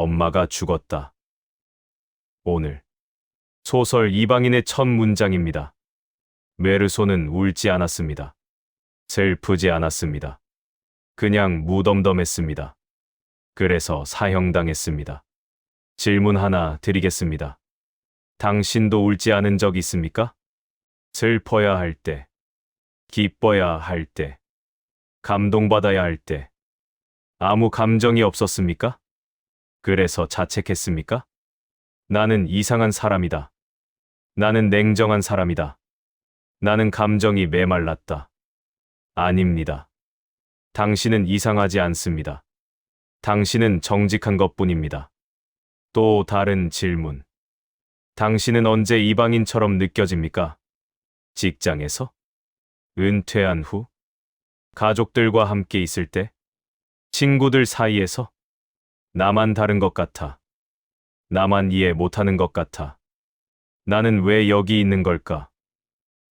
엄마가 죽었다. 오늘 소설 이방인의 첫 문장입니다. 메르소는 울지 않았습니다. 슬프지 않았습니다. 그냥 무덤덤했습니다. 그래서 사형당했습니다. 질문 하나 드리겠습니다. 당신도 울지 않은 적 있습니까? 슬퍼야 할 때, 기뻐야 할 때, 감동받아야 할 때, 아무 감정이 없었습니까? 그래서 자책했습니까? 나는 이상한 사람이다. 나는 냉정한 사람이다. 나는 감정이 메말랐다. 아닙니다. 당신은 이상하지 않습니다. 당신은 정직한 것뿐입니다. 또 다른 질문. 당신은 언제 이방인처럼 느껴집니까? 직장에서? 은퇴한 후? 가족들과 함께 있을 때? 친구들 사이에서? 나만 다른 것 같아. 나만 이해 못하는 것 같아. 나는 왜 여기 있는 걸까?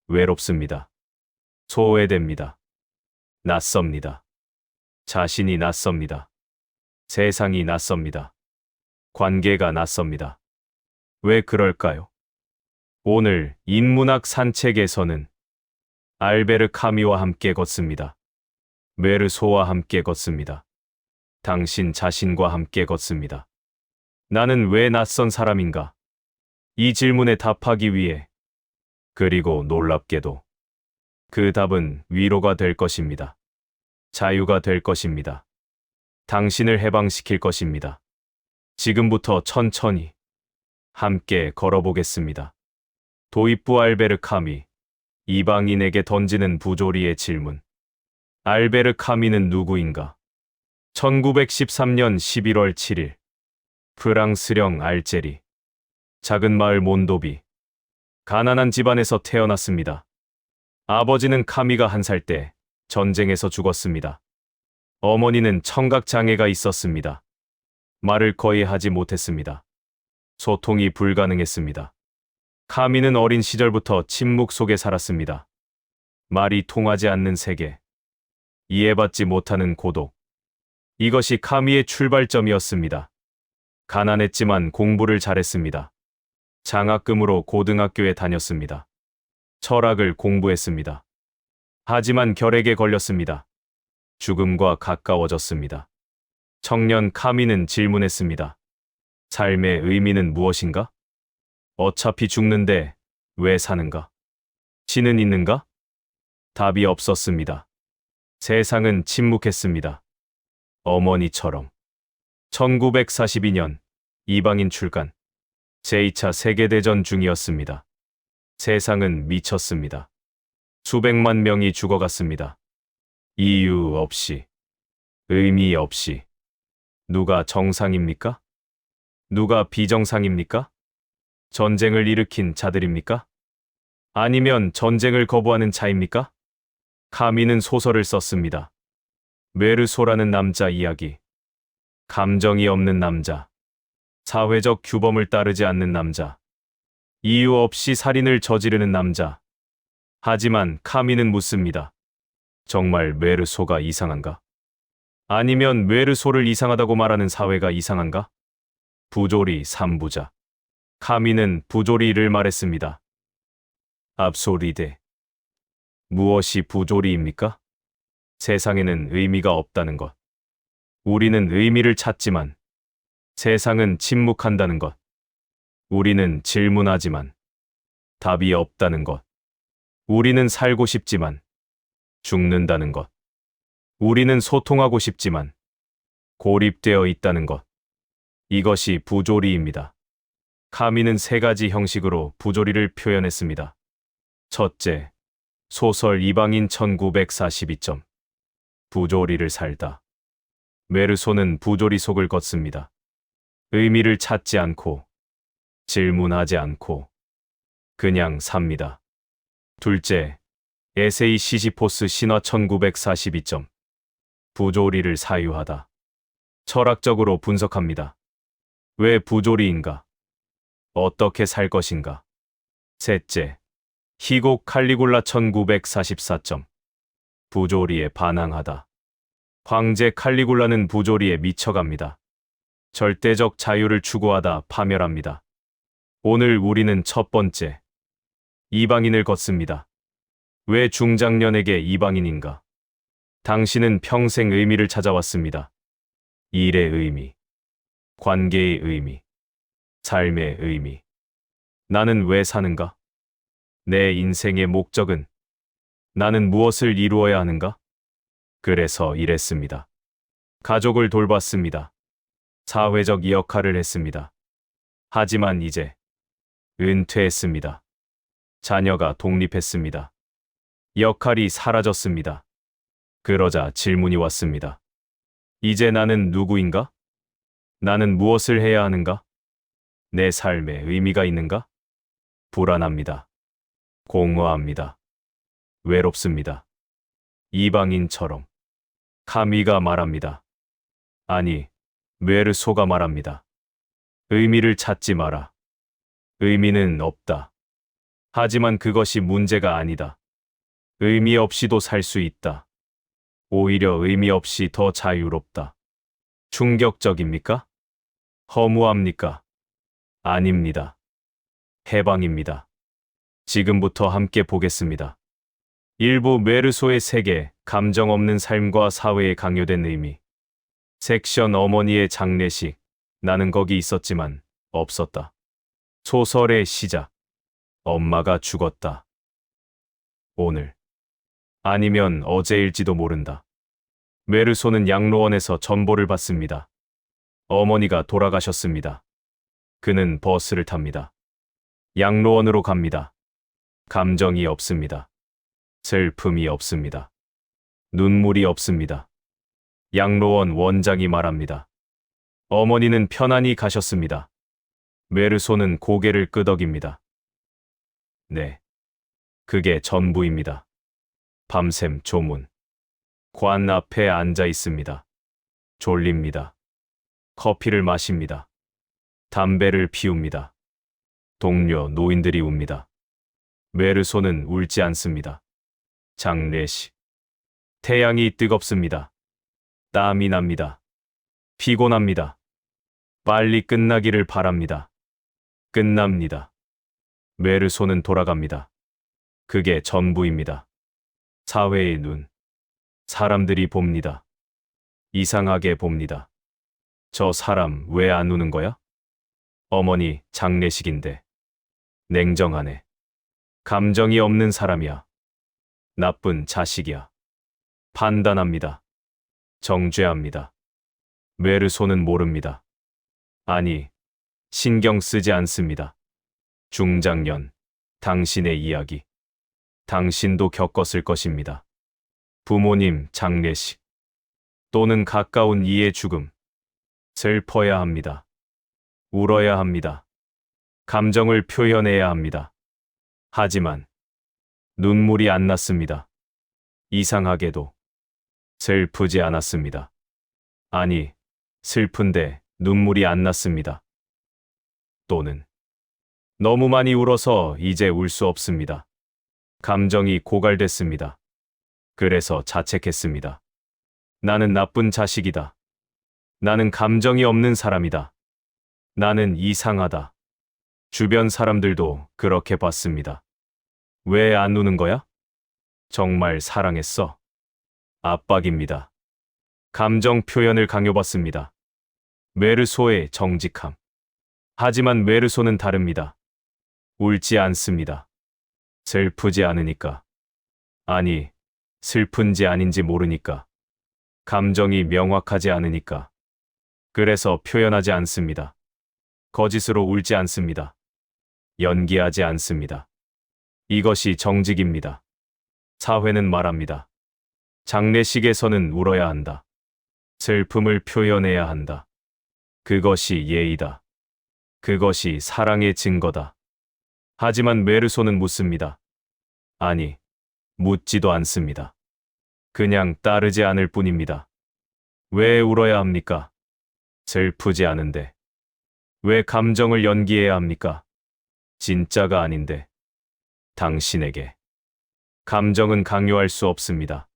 외롭습니다. 소외됩니다. 낯섭니다. 자신이 낯섭니다. 세상이 낯섭니다. 관계가 낯섭니다. 왜 그럴까요? 오늘 인문학 산책에서는 알베르 카미와 함께 걷습니다. 메르소와 함께 걷습니다. 당신 자신과 함께 걷습니다. 나는 왜 낯선 사람인가? 이 질문에 답하기 위해, 그리고 놀랍게도 그 답은 위로가 될 것입니다. 자유가 될 것입니다. 당신을 해방시킬 것입니다. 지금부터 천천히 함께 걸어보겠습니다. 도입부 알베르 카미, 이방인에게 던지는 부조리의 질문. 알베르 카미는 누구인가? 1913년 11월 7일, 프랑스령 알제리, 작은 마을 몬도비, 가난한 집안에서 태어났습니다. 아버지는 카미가 1살 때 전쟁에서 죽었습니다. 어머니는 청각장애가 있었습니다. 말을 거의 하지 못했습니다. 소통이 불가능했습니다. 카미는 어린 시절부터 침묵 속에 살았습니다. 말이 통하지 않는 세계, 이해받지 못하는 고독. 이것이 카미의 출발점이었습니다. 가난했지만 공부를 잘했습니다. 장학금으로 고등학교에 다녔습니다. 철학을 공부했습니다. 하지만 결핵에 걸렸습니다. 죽음과 가까워졌습니다. 청년 카미는 질문했습니다. 삶의 의미는 무엇인가? 어차피 죽는데 왜 사는가? 지는 있는가? 답이 없었습니다. 세상은 침묵했습니다. 어머니처럼. 1942년 이방인 출간. 제2차 세계대전 중이었습니다. 세상은 미쳤습니다. 수백만 명이 죽어갔습니다. 이유 없이, 의미 없이. 누가 정상입니까? 누가 비정상입니까? 전쟁을 일으킨 자들입니까? 아니면 전쟁을 거부하는 자입니까? 카미는 소설을 썼습니다. 메르소라는 남자 이야기. 감정이 없는 남자. 사회적 규범을 따르지 않는 남자. 이유 없이 살인을 저지르는 남자. 하지만 카미는 묻습니다. 정말 메르소가 이상한가? 아니면 메르소를 이상하다고 말하는 사회가 이상한가? 부조리 3부자. 카미는 부조리를 말했습니다. 압소리데. 무엇이 부조리입니까? 세상에는 의미가 없다는 것. 우리는 의미를 찾지만 세상은 침묵한다는 것. 우리는 질문하지만 답이 없다는 것. 우리는 살고 싶지만 죽는다는 것. 우리는 소통하고 싶지만 고립되어 있다는 것. 이것이 부조리입니다. 카미는 3가지 형식으로 부조리를 표현했습니다. 첫째, 소설 이방인 1942점. 부조리를 살다. 메르소는 부조리 속을 걷습니다. 의미를 찾지 않고, 질문하지 않고, 그냥 삽니다. 둘째, 에세이 시시포스 신화 1942점. 부조리를 사유하다. 철학적으로 분석합니다. 왜 부조리인가? 어떻게 살 것인가? 셋째, 희곡 칼리굴라 1944점. 부조리에 반항하다. 황제 칼리굴라는 부조리에 미쳐갑니다. 절대적 자유를 추구하다 파멸합니다. 오늘 우리는 첫 번째, 이방인을 걷습니다. 왜 중장년에게 이방인인가? 당신은 평생 의미를 찾아왔습니다. 일의 의미, 관계의 의미, 삶의 의미. 나는 왜 사는가? 내 인생의 목적은? 나는 무엇을 이루어야 하는가? 그래서 일했습니다. 가족을 돌봤습니다. 사회적 역할을 했습니다. 하지만 이제 은퇴했습니다. 자녀가 독립했습니다. 역할이 사라졌습니다. 그러자 질문이 왔습니다. 이제 나는 누구인가? 나는 무엇을 해야 하는가? 내 삶에 의미가 있는가? 불안합니다. 공허합니다. 외롭습니다. 이방인처럼. 카미가 말합니다. 아니, 메르소가 말합니다. 의미를 찾지 마라. 의미는 없다. 하지만 그것이 문제가 아니다. 의미 없이도 살 수 있다. 오히려 의미 없이 더 자유롭다. 충격적입니까? 허무합니까? 아닙니다. 해방입니다. 지금부터 함께 보겠습니다. 일부 메르소의 세계, 감정 없는 삶과 사회에 강요된 의미. 섹션 어머니의 장례식. 나는 거기 있었지만 없었다. 소설의 시작. 엄마가 죽었다. 오늘. 아니면 어제일지도 모른다. 메르소는 양로원에서 전보를 받습니다. 어머니가 돌아가셨습니다. 그는 버스를 탑니다. 양로원으로 갑니다. 감정이 없습니다. 슬픔이 없습니다. 눈물이 없습니다. 양로원 원장이 말합니다. 어머니는 편안히 가셨습니다. 메르소는 고개를 끄덕입니다. 네. 그게 전부입니다. 밤샘 조문. 관 앞에 앉아 있습니다. 졸립니다. 커피를 마십니다. 담배를 피웁니다. 동료 노인들이 웁니다. 메르소는 울지 않습니다. 장례식. 태양이 뜨겁습니다. 땀이 납니다. 피곤합니다. 빨리 끝나기를 바랍니다. 끝납니다. 메르소는 돌아갑니다. 그게 전부입니다. 사회의 눈. 사람들이 봅니다. 이상하게 봅니다. 저 사람 왜 안 우는 거야? 어머니 장례식인데. 냉정하네. 감정이 없는 사람이야. 나쁜 자식이야. 판단합니다. 정죄합니다. 메르소는 모릅니다. 아니, 신경 쓰지 않습니다. 중장년, 당신의 이야기. 당신도 겪었을 것입니다. 부모님 장례식. 또는 가까운 이의 죽음. 슬퍼야 합니다. 울어야 합니다. 감정을 표현해야 합니다. 하지만 눈물이 안 났습니다. 이상하게도 슬프지 않았습니다. 아니, 슬픈데 눈물이 안 났습니다. 또는 너무 많이 울어서 이제 울 수 없습니다. 감정이 고갈됐습니다. 그래서 자책했습니다. 나는 나쁜 자식이다. 나는 감정이 없는 사람이다. 나는 이상하다. 주변 사람들도 그렇게 봤습니다. 왜 안 우는 거야? 정말 사랑했어. 압박입니다. 감정 표현을 강요받습니다. 메르소의 정직함. 하지만 메르소는 다릅니다. 울지 않습니다. 슬프지 않으니까. 아니, 슬픈지 아닌지 모르니까. 감정이 명확하지 않으니까. 그래서 표현하지 않습니다. 거짓으로 울지 않습니다. 연기하지 않습니다. 이것이 정직입니다. 사회는 말합니다. 장례식에서는 울어야 한다. 슬픔을 표현해야 한다. 그것이 예의다. 그것이 사랑의 증거다. 하지만 메르소는 묻습니다. 아니, 묻지도 않습니다. 그냥 따르지 않을 뿐입니다. 왜 울어야 합니까? 슬프지 않은데. 왜 감정을 연기해야 합니까? 진짜가 아닌데. 당신에게. 감정은 강요할 수 없습니다.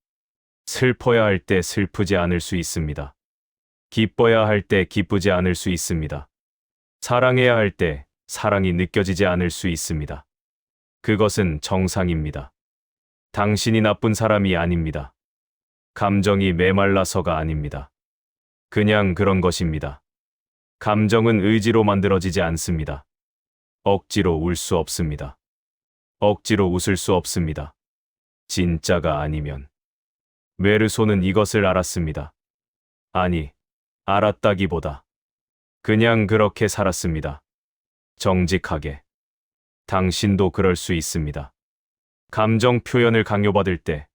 슬퍼야 할 때 슬프지 않을 수 있습니다. 기뻐야 할 때 기쁘지 않을 수 있습니다. 사랑해야 할 때 사랑이 느껴지지 않을 수 있습니다. 그것은 정상입니다. 당신이 나쁜 사람이 아닙니다. 감정이 메말라서가 아닙니다. 그냥 그런 것입니다. 감정은 의지로 만들어지지 않습니다. 억지로 울 수 없습니다. 억지로 웃을 수 없습니다. 진짜가 아니면. 메르소는 이것을 알았습니다. 아니, 알았다기보다 그냥 그렇게 살았습니다. 정직하게. 당신도 그럴 수 있습니다. 감정 표현을 강요받을 때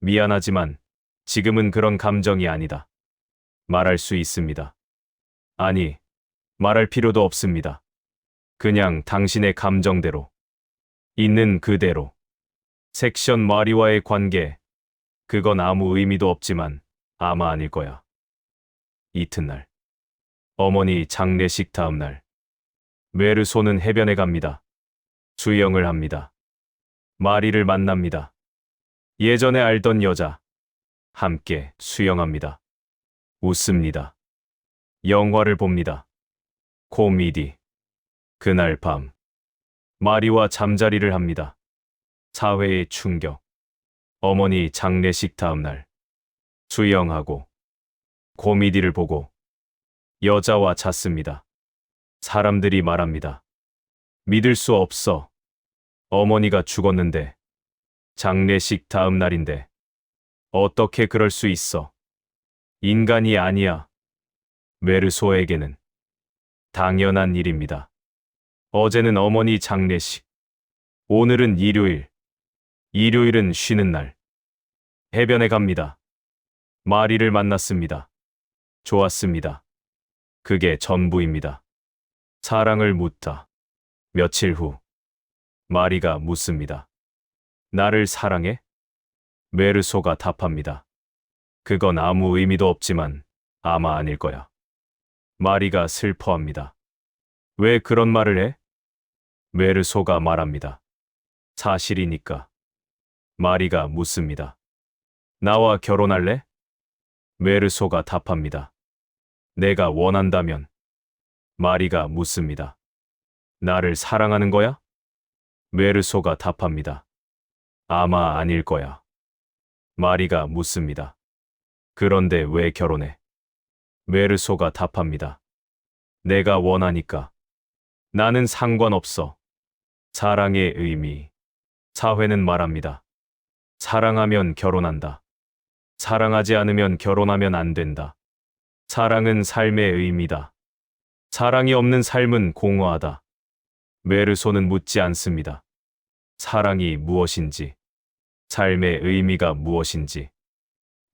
미안하지만 지금은 그런 감정이 아니다. 말할 수 있습니다. 아니, 말할 필요도 없습니다. 그냥 당신의 감정대로, 있는 그대로. 섹션 마리와의 관계, 그건 아무 의미도 없지만 아마 아닐 거야. 이튿날, 어머니 장례식 다음 날, 메르소는 해변에 갑니다. 수영을 합니다. 마리를 만납니다. 예전에 알던 여자, 함께 수영합니다. 웃습니다. 영화를 봅니다. 코미디. 그날 밤, 마리와 잠자리를 합니다. 사회의 충격. 어머니 장례식 다음 날, 수영하고, 코미디를 보고, 여자와 잤습니다. 사람들이 말합니다. 믿을 수 없어. 어머니가 죽었는데, 장례식 다음 날인데, 어떻게 그럴 수 있어? 인간이 아니야. 메르소에게는 당연한 일입니다. 어제는 어머니 장례식. 오늘은 일요일. 일요일은 쉬는 날. 해변에 갑니다. 마리를 만났습니다. 좋았습니다. 그게 전부입니다. 사랑을 묻다. 며칠 후, 마리가 묻습니다. 나를 사랑해? 메르소가 답합니다. 그건 아무 의미도 없지만 아마 아닐 거야. 마리가 슬퍼합니다. 왜 그런 말을 해? 메르소가 말합니다. 사실이니까. 마리가 묻습니다. 나와 결혼할래? 메르소가 답합니다. 내가 원한다면. 마리가 묻습니다. 나를 사랑하는 거야? 메르소가 답합니다. 아마 아닐 거야. 마리가 묻습니다. 그런데 왜 결혼해? 메르소가 답합니다. 내가 원하니까. 나는 상관없어. 사랑의 의미. 사회는 말합니다. 사랑하면 결혼한다. 사랑하지 않으면 결혼하면 안 된다. 사랑은 삶의 의미다. 사랑이 없는 삶은 공허하다. 메르소는 묻지 않습니다. 사랑이 무엇인지, 삶의 의미가 무엇인지.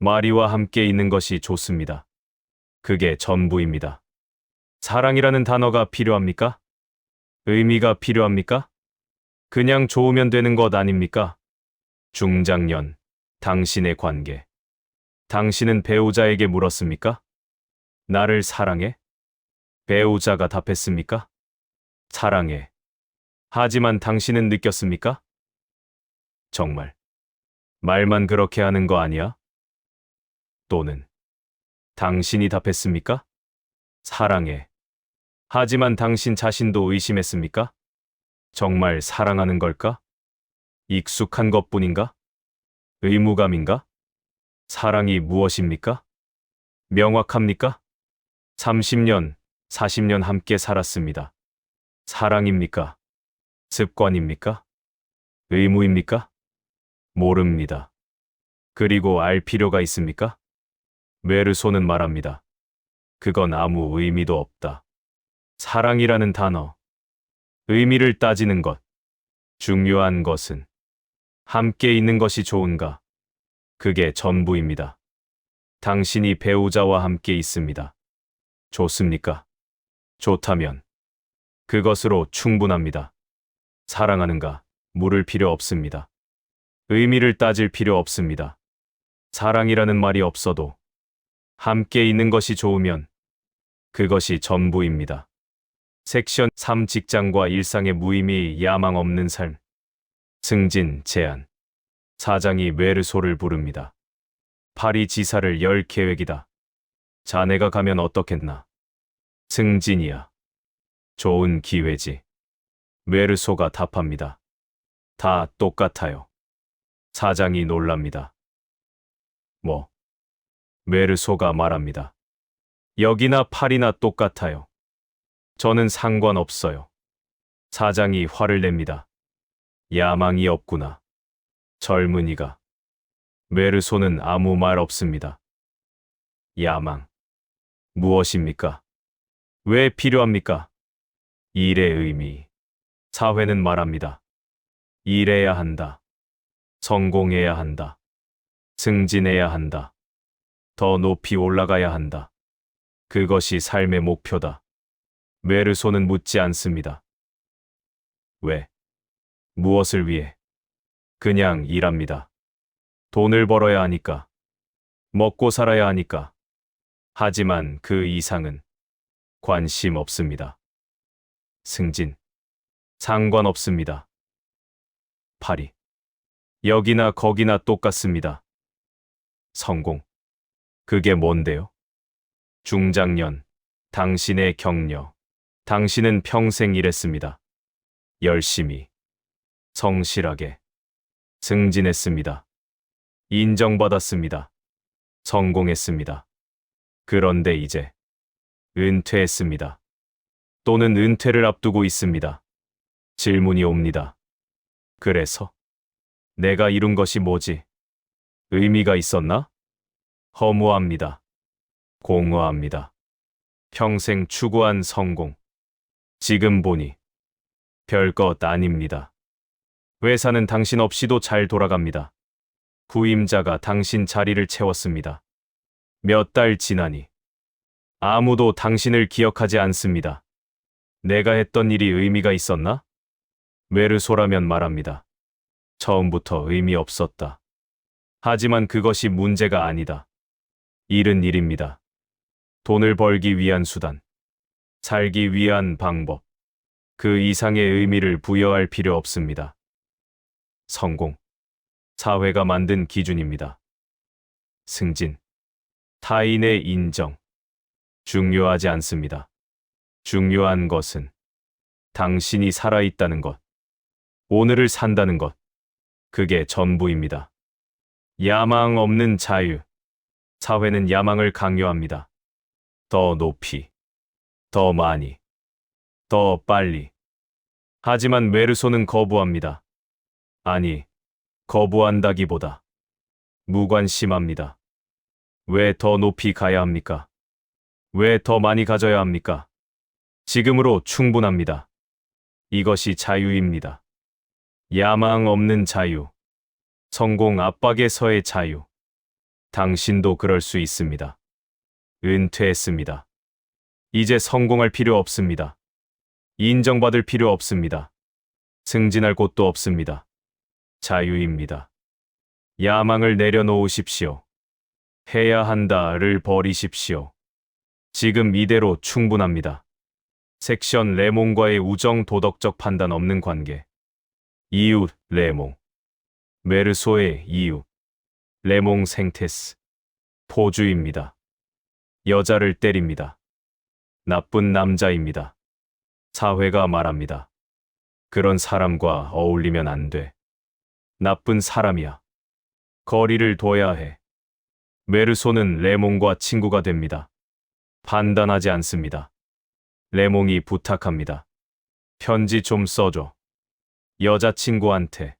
마리와 함께 있는 것이 좋습니다. 그게 전부입니다. 사랑이라는 단어가 필요합니까? 의미가 필요합니까? 그냥 좋으면 되는 것 아닙니까? 중장년, 당신의 관계. 당신은 배우자에게 물었습니까? 나를 사랑해? 배우자가 답했습니까? 사랑해. 하지만 당신은 느꼈습니까? 정말. 말만 그렇게 하는 거 아니야? 또는 당신이 답했습니까? 사랑해. 하지만 당신 자신도 의심했습니까? 정말 사랑하는 걸까? 익숙한 것뿐인가? 의무감인가? 사랑이 무엇입니까? 명확합니까? 30년, 40년 함께 살았습니다. 사랑입니까? 습관입니까? 의무입니까? 모릅니다. 그리고 알 필요가 있습니까? 메르소는 말합니다. 그건 아무 의미도 없다. 사랑이라는 단어. 의미를 따지는 것. 중요한 것은 함께 있는 것이 좋은가? 그게 전부입니다. 당신이 배우자와 함께 있습니다. 좋습니까? 좋다면 그것으로 충분합니다. 사랑하는가? 물을 필요 없습니다. 의미를 따질 필요 없습니다. 사랑이라는 말이 없어도 함께 있는 것이 좋으면 그것이 전부입니다. 섹션 3 직장과 일상의 무의미 야망 없는 삶. 승진, 제안. 사장이 메르소를 부릅니다. 파리 지사를 열 계획이다. 자네가 가면 어떻겠나? 승진이야. 좋은 기회지. 메르소가 답합니다. 다 똑같아요. 사장이 놀랍니다. 뭐? 메르소가 말합니다. 여기나 파리나 똑같아요. 저는 상관없어요. 사장이 화를 냅니다. 야망이 없구나. 젊은이가. 메르소는 아무 말 없습니다. 야망. 무엇입니까? 왜 필요합니까? 일의 의미. 사회는 말합니다. 일해야 한다. 성공해야 한다. 승진해야 한다. 더 높이 올라가야 한다. 그것이 삶의 목표다. 메르소는 묻지 않습니다. 왜? 무엇을 위해? 그냥 일합니다. 돈을 벌어야 하니까. 먹고 살아야 하니까. 하지만 그 이상은 관심 없습니다. 승진. 상관없습니다. 파리. 여기나 거기나 똑같습니다. 성공. 그게 뭔데요? 중장년. 당신의 격려. 당신은 평생 일했습니다. 열심히. 성실하게. 승진했습니다. 인정받았습니다. 성공했습니다. 그런데 이제 은퇴했습니다. 또는 은퇴를 앞두고 있습니다. 질문이 옵니다. 그래서 내가 이룬 것이 뭐지? 의미가 있었나? 허무합니다. 공허합니다. 평생 추구한 성공. 지금 보니 별것 아닙니다. 회사는 당신 없이도 잘 돌아갑니다. 후임자가 당신 자리를 채웠습니다. 몇 달 지나니 아무도 당신을 기억하지 않습니다. 내가 했던 일이 의미가 있었나? 메르소라면 말합니다. 처음부터 의미 없었다. 하지만 그것이 문제가 아니다. 일은 일입니다. 돈을 벌기 위한 수단. 살기 위한 방법. 그 이상의 의미를 부여할 필요 없습니다. 성공. 사회가 만든 기준입니다. 승진. 타인의 인정. 중요하지 않습니다. 중요한 것은 당신이 살아있다는 것. 오늘을 산다는 것. 그게 전부입니다. 야망 없는 자유. 사회는 야망을 강요합니다. 더 높이. 더 많이. 더 빨리. 하지만 메르소는 거부합니다. 아니, 거부한다기보다 무관심합니다. 왜 더 높이 가야 합니까? 왜 더 많이 가져야 합니까? 지금으로 충분합니다. 이것이 자유입니다. 야망 없는 자유. 성공 압박에서의 자유. 당신도 그럴 수 있습니다. 은퇴했습니다. 이제 성공할 필요 없습니다. 인정받을 필요 없습니다. 승진할 곳도 없습니다. 자유입니다. 야망을 내려놓으십시오. 해야 한다를 버리십시오. 지금 이대로 충분합니다. 섹션 레몽과의 우정 도덕적 판단 없는 관계. 이웃 레몽. 메르소의 이웃. 레몽 생테스. 포주입니다. 여자를 때립니다. 나쁜 남자입니다. 사회가 말합니다. 그런 사람과 어울리면 안 돼. 나쁜 사람이야. 거리를 둬야 해. 메르소는 레몽과 친구가 됩니다. 판단하지 않습니다. 레몽이 부탁합니다. 편지 좀 써줘. 여자친구한테.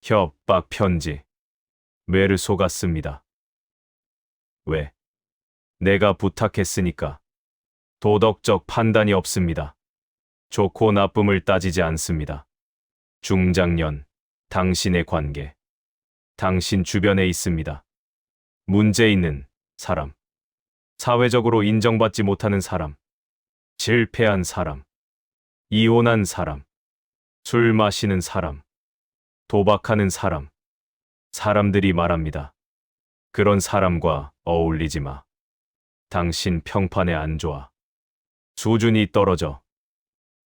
협박 편지. 메르소가 씁니다. 왜? 내가 부탁했으니까. 도덕적 판단이 없습니다. 좋고 나쁨을 따지지 않습니다. 중장년, 당신의 관계. 당신 주변에 있습니다. 문제 있는 사람. 사회적으로 인정받지 못하는 사람. 실패한 사람. 이혼한 사람. 술 마시는 사람. 도박하는 사람. 사람들이 말합니다. 그런 사람과 어울리지 마. 당신 평판에 안 좋아. 수준이 떨어져.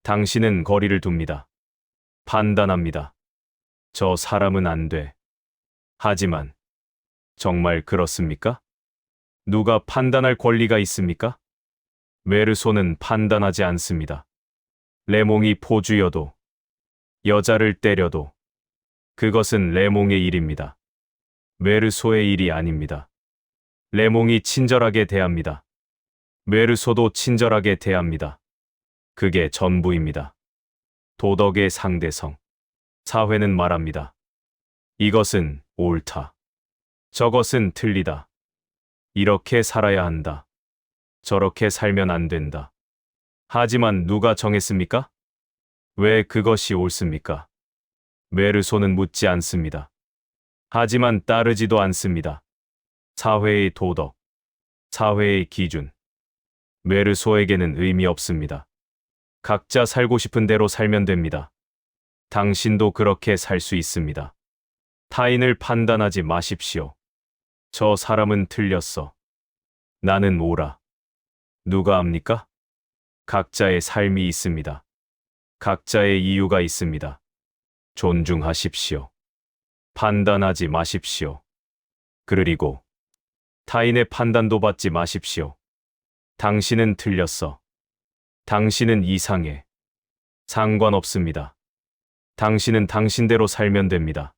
당신은 거리를 둡니다. 판단합니다. 저 사람은 안 돼. 하지만 정말 그렇습니까? 누가 판단할 권리가 있습니까? 메르소는 판단하지 않습니다. 레몽이 포주여도, 여자를 때려도, 그것은 레몽의 일입니다. 메르소의 일이 아닙니다. 레몽이 친절하게 대합니다. 메르소도 친절하게 대합니다. 그게 전부입니다. 도덕의 상대성. 사회는 말합니다. 이것은 옳다. 저것은 틀리다. 이렇게 살아야 한다. 저렇게 살면 안 된다. 하지만 누가 정했습니까? 왜 그것이 옳습니까? 메르소는 묻지 않습니다. 하지만 따르지도 않습니다. 사회의 도덕, 사회의 기준. 메르소에게는 의미 없습니다. 각자 살고 싶은 대로 살면 됩니다. 당신도 그렇게 살 수 있습니다. 타인을 판단하지 마십시오. 저 사람은 틀렸어. 나는 옳아. 누가 압니까? 각자의 삶이 있습니다. 각자의 이유가 있습니다. 존중하십시오. 판단하지 마십시오. 그리고 타인의 판단도 받지 마십시오. 당신은 틀렸어. 당신은 이상해. 상관없습니다. 당신은 당신대로 살면 됩니다.